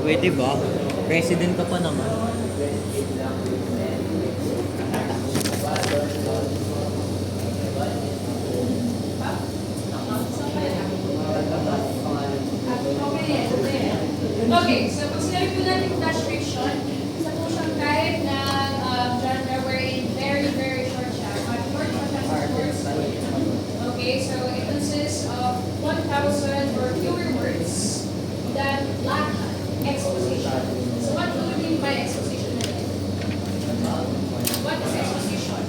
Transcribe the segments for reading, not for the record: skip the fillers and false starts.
Pwede ba? President ka pa naman. Okay, so kung sinabi po natin flash fiction, isa po siyang kahit na genre wherein very, very short siya. Short course. Okay, so it consists of 1,000 or fewer words that lack exposition. So what do we mean by exposition? What is exposition?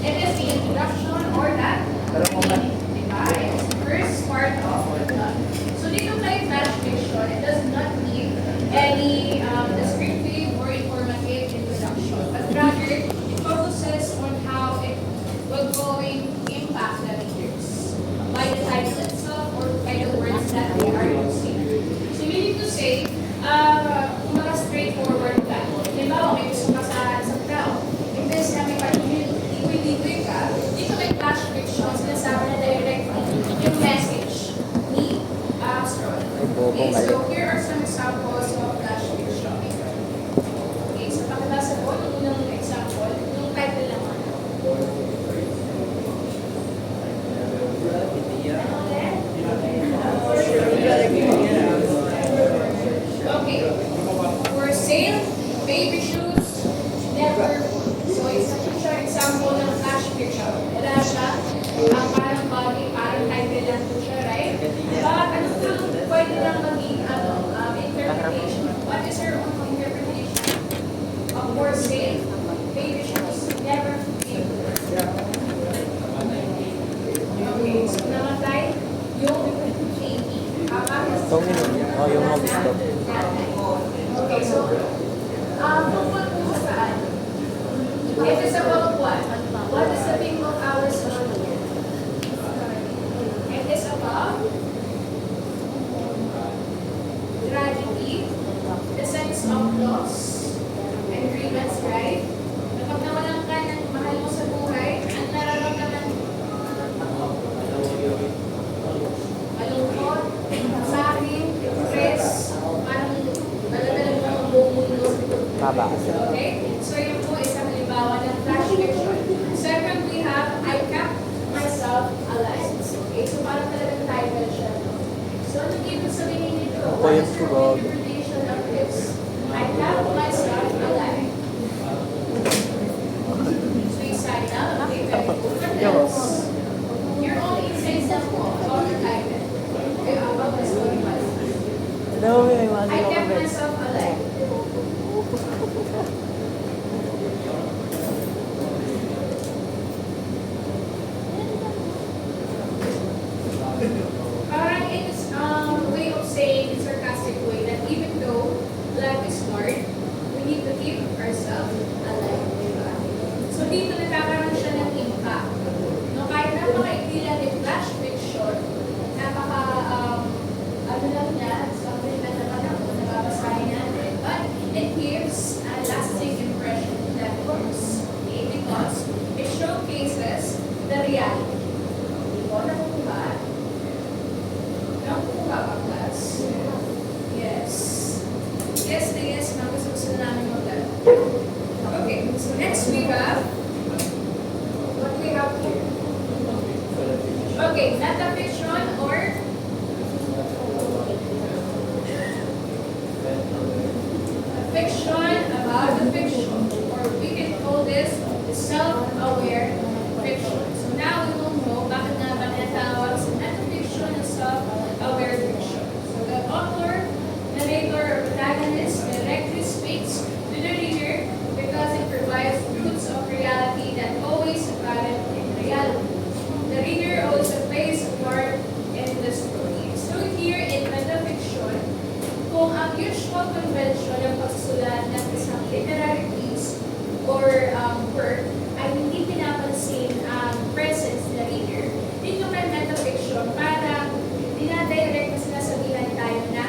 It is the introduction or that beginning. Diba? It's the first part of the so dito kay flash fiction, it does not need any descriptive or informative introduction, but rather it focuses on how it will going impact the readers by the title itself or by the words that they are using. So you need to say, mga straightforward ka. Halimbawa, may gusto ka sa crowd. Imbes na may pag-liquid ka, dito may flash fiction, sinasabi na directly yung message ni Astron. Okay, so here are some examples of flash fiction. Okay, so pakibasa po, yung unang example, yung title naman. Okay. For sale, baby shoes, never. So, isa po siya example ng flash fiction. Wala siya, parang body, parang title lang po siya, right? But ano po, pwede lang maging interpretation. What is your own interpretation? For sale, baby shoes, never. Okay, so namatay yung baby. Yung mga gusto. Okay, so, tungkol po sa saan? It is about what? What is the theme of our story? It is about tragedy, the sense of loss, and grievance, right? Kapag nawalan ka ng mahal mo sa buhay, ang nararamdaman mo, malungkot, sakit, stress, parang naladala mo ang buong mundo. Okay? So yun po isang halimbawa ng flash fiction. Second, we have I Kept Myself Alive. Okay? So parang talagang title siya. So ano ibig sabihin nito? What is your interpretation of this? I kept myself alive. So you sign up. Okay, very good. What else? Your own insights na po about the title. Okay, about the story. I kept myself alive. Parang it's way of saying in sarcastic way that even though life is hard, we need to keep ourselves alive. Diba? So dito nagkakaroon siya ng impact. No, kahit napaka-ikli lang yung flash fiction, napaka, ano lang niya, something na naman ako, nababasahin natin, but it gives a lasting impression to that course. Okay? Because it showcases the reality. Ikaw nakukuha. Nakukuha ba, class? Yes. Yes na yes, gusto namin mag-alala. Okay, so next we have, what we have here? Okay, metafiction or fiction about the fiction, or we can call this the self-aware fiction. So now we will know bakit nga ba tinatawag sa metafiction and self-aware fiction. So the author, narrator, or protagonist directly speaks to the reader because it provides truths of reality that always apparent in reality. The reader also plays a part in the story. So here in metafiction, kung ang usual convention ng pagsusulat ng isang literary piece or work ay hindi pinapansin ang presence ng reader, dito kay metafiction, parang dinadirect na sinasabihan tayo na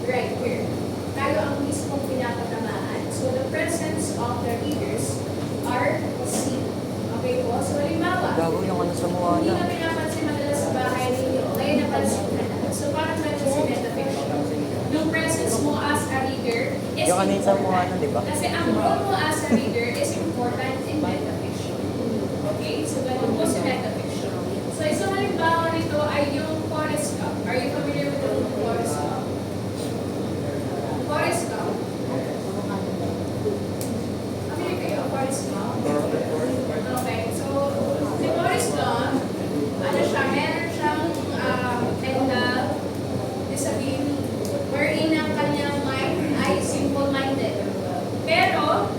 right here. Tayo ang mismong pinapatamaan. So the presence of the readers are seen. Okay po? So halimbawa, Gago yung ano sa mukha hindi niya. na pinapansin madalas sa bahay ninyo, ngayon napansin na. So parang medyo si metafiction. Yung presence is Yung kanina mo ano, di ba? Kasi ang role mo as a reader is important in metafiction. Okay? So, ganun po si metafiction. So, isang halimbawa nito ay yung Forrest Gump. Are you familiar with the movie Forrest Gump? Forrest Gump. Familiar kayo? Forrest Gump? Okay. So, si Forrest Gump, ano siya, meron siyang mental disability wherein ang kanyang mind ay simple-minded. Pero,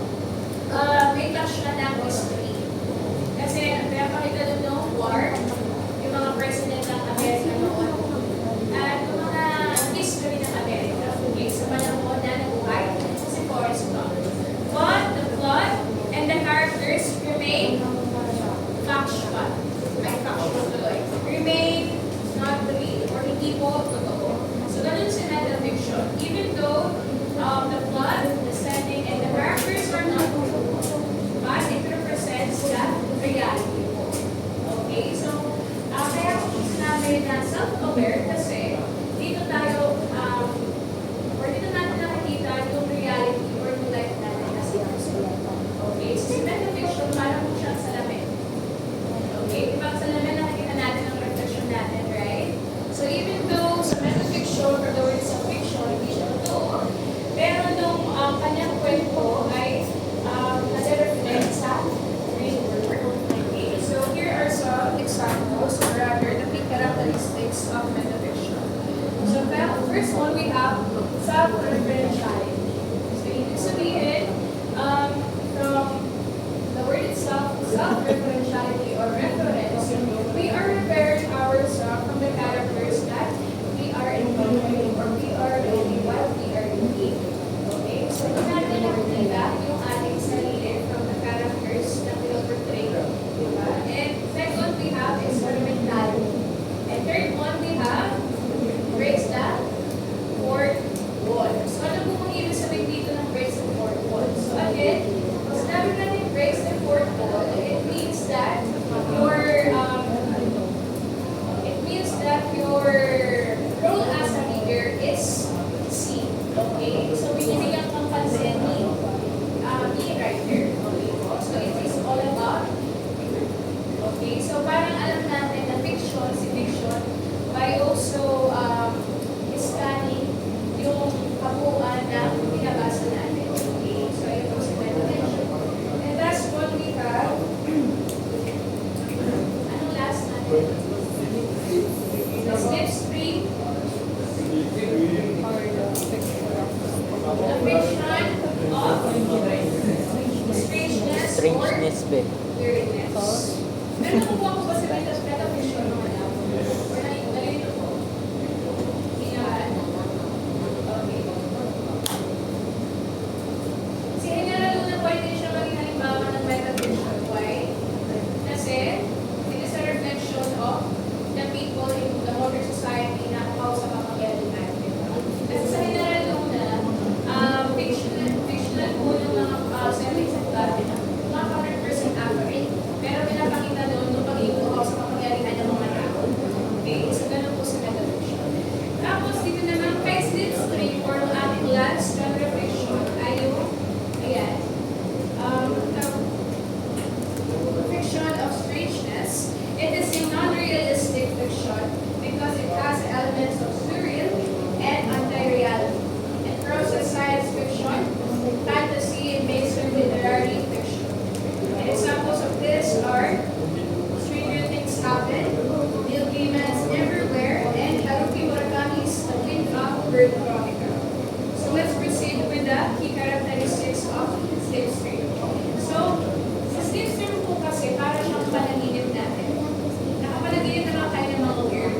may touch na ng history. Kasi, pinapakita doon ng war, yung mga president ng Amerika noon, at yung mga history ng Amerika. Okay, sa panahon na nabuhay si Forrest Gump. But, the plot and the characters remain factual. Ay, factual tuloy. Remain not real or hindi po totoo. So, ganun si metafiction. Even though the plot, the setting, and the characters are not true, but it represents the reality po. Okay? So, kaya ko po sinabi na self-aware kasi dito tayo, or dito natin nakikita yung reality or yung life natin as a person. Okay? So, si metafiction, parang po siyang salamin. Okay? Diba sa salamin nakikita natin ang reflection natin, right? So, even though sa metafiction or the words of fiction, hindi siya totoo, pero nung kanyang kwento ay nag-reflect sa real world. Okay? So, here are some examples, or rather, the key characteristics of metafiction. So, first one, we have self-referentiality. So, ibig sabihin, from the word itself, self-referentiality or reference, we are referring ourselves from the characters that we are encountering or we are reading while we are reading. Okay? So, kung natin nakikita yung ating sarili from the characters na pinoportray. Diba? And second, we have experimentality. And third one, we have breaks the fourth wall. So, ano po kung ibig sabihin dito ng breaks the fourth wall? So, again, kung sinabi natin breaks the fourth wall, it means that your role as a reader is seen. Okay? So, binibigyan kang pansin ni writer. Okay po? So, it is all about reader. Okay? So, parang alam natin na fiction, si fiction, by also scanning yung kabuuan na binabasa natin. Okay? So, ito si metafiction. And that's what we have. Anong last natin? The steps 3. The fiction of strangeness or Strangeness, be. weirdness. Pero nakukuha ko ba sa metafiction ng alam? Or nalilito ko? Hinaan? Okay. Si General Luna pwede siya maging halimbawa ng metafiction. Why? Kasi it is a reflection of the people in the modern society na kumaw sa kapangyarihan. Kasi sa General Luna, fictional po ng mga settings at plot, mga 100% accurate. Pero pinapakita doon yung pagiging kumaw sa kapangyarihan ng mga tao. Okay? So, ganun po sa metafiction. Tapos, dito naman, kay slip stream or ang ating last genre fiction ay yung, ayan, fiction of strangeness. It is a non-realistic fiction because it has elements of surreal and anti-reality. It processes science fiction, fantasy, and mainstream literary fiction. And examples of this are Stranger Things Happen, Neil Gaiman's Everywhere, and Haruki Murakami's The Wind Up Bird Chronicle. So let's proceed with the key characteristics of slipstream. So, sa slipstream po kasi, para siyang panaginip natin. Nakapanaginip naman tayo ng mga weird.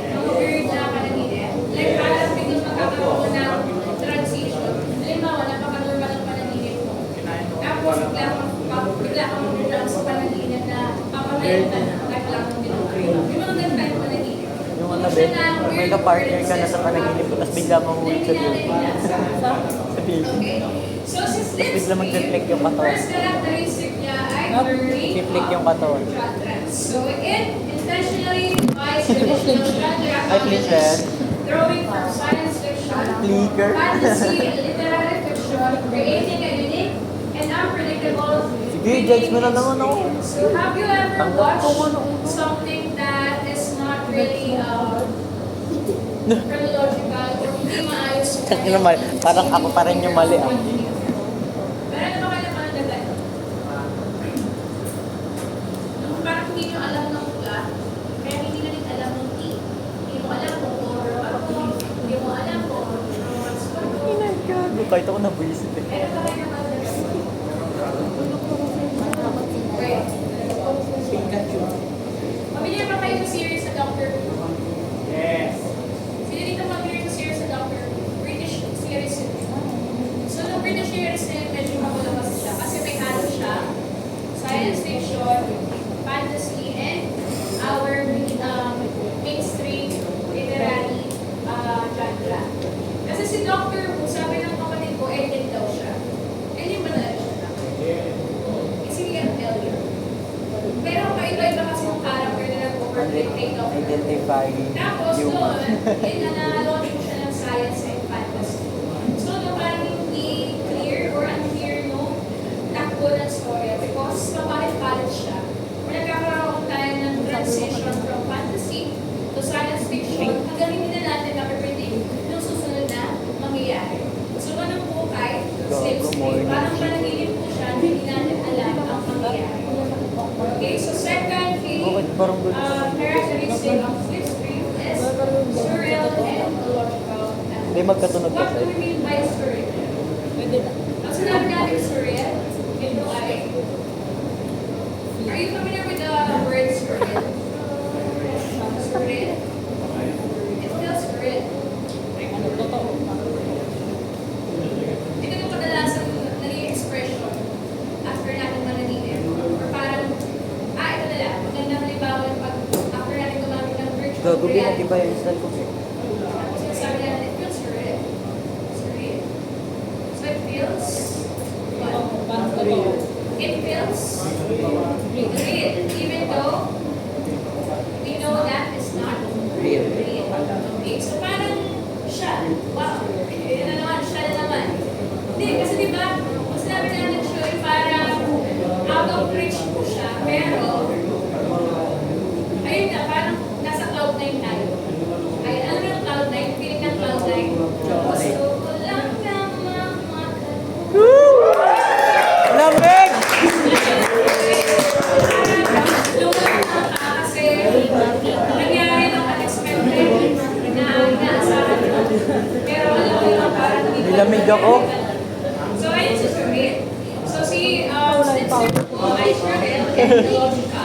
Mga weird na panaginip. Like, parang biglang magkakaroon ng transition. Halimbawa, napaka-normal ang panaginip mo. Tapos, bigla kang mag-drag sa panaginip na papatayin ka na. Kahit wala kang ginawa. Yung mga ganun tayo panaginip. Yung ano, be, may ka-partner ka na sa panaginip mo, tapos bigla mahulit sa video. Sa video. Okay. So, si Bigla mag-reflect yung katawan. first characteristic niya ay learning Reflect yung katawan. genres. So, it intentionally defies traditional genre Ay, please, sir. throwing from science fiction Flicker. fantasy, literary fiction, creating a unique and unpredictable Sige, judge mo na naman ako. So have you ever Tanggal ko watched something that is not really chronological or hindi maayos yung Kasi naman, parang ako pa rin yung mali. Ah. Pero ano ba kayo naman nagdagay? Nung parang hindi nyo alam ng plot, kaya hindi na rin alam ng team. Hindi mo alam kung horror ako, hindi mo alam kung romance ko. Kahit ako nabuisit eh. Pero ba kayo naman nagdagay? Wait. Pamilya ba kayo sa series sa Doctor Who? Yes. Sino dito familiar sa series sa Doctor Who? British series yun. So, nung British series na yun, medyo makulabas siya. Kasi may halo siya, science fiction, fantasy, and our mainstream literary genre. Kasi si Doctor Who, sabi ng kapatid ko, alien daw siya. Alien ba talaga siya? Kasi hindi ang alien. Pero kaiba-iba kasi yung character na nag-overtake of Identify tapos human. doon, yun na na-launch mo siya ng science and fantasy. So, no, parang hindi clear or unclear no takbo ng story because kapalit-palit siya. Kung nagkakaroon tayo ng transition from fantasy to science fiction, hanggang hindi na natin na-predict yung susunod na mangyayari. So, anong bukay, slipstream, parang managinip po siya, hindi natin alam ang mangyayari. Okay, so second key Bakit parang good? characteristic of slipstream is surreal and illogical. Hindi magkatunog What kasi. do we mean by surreal? Ang sinabi natin surreal, ito ay, are you familiar with the word surreal? Surreal? It feels surreal. Ito yung kadalasan naging expression after natin managinip. Or parang, ito na lang, magandang halimbawa yung pag after natin gumamit ng virtual Gagawin reality. natin ba yung style ko? Sinasabi natin, it feels surreal. Surreal. So it feels, what? It feels real, even though we know that it's not Real. Okay, so parang siya, wow, yun na naman, siya na naman. Hindi, kasi diba, kung sinabi natin siya, yung parang out of reach po siya, pero, ayun na, parang nasa cloud9 tayo. Ay, alam mo yung cloud9, feeling ng cloud9. Gusto ko lang naman Lamig! kasi nangyari ng unexpected na inaasahan mo. Pero alam mo yun, parang hindi ko Nilamig ako. So, ayun si Surreal. So, si Slipstream po ay surreal and illogical.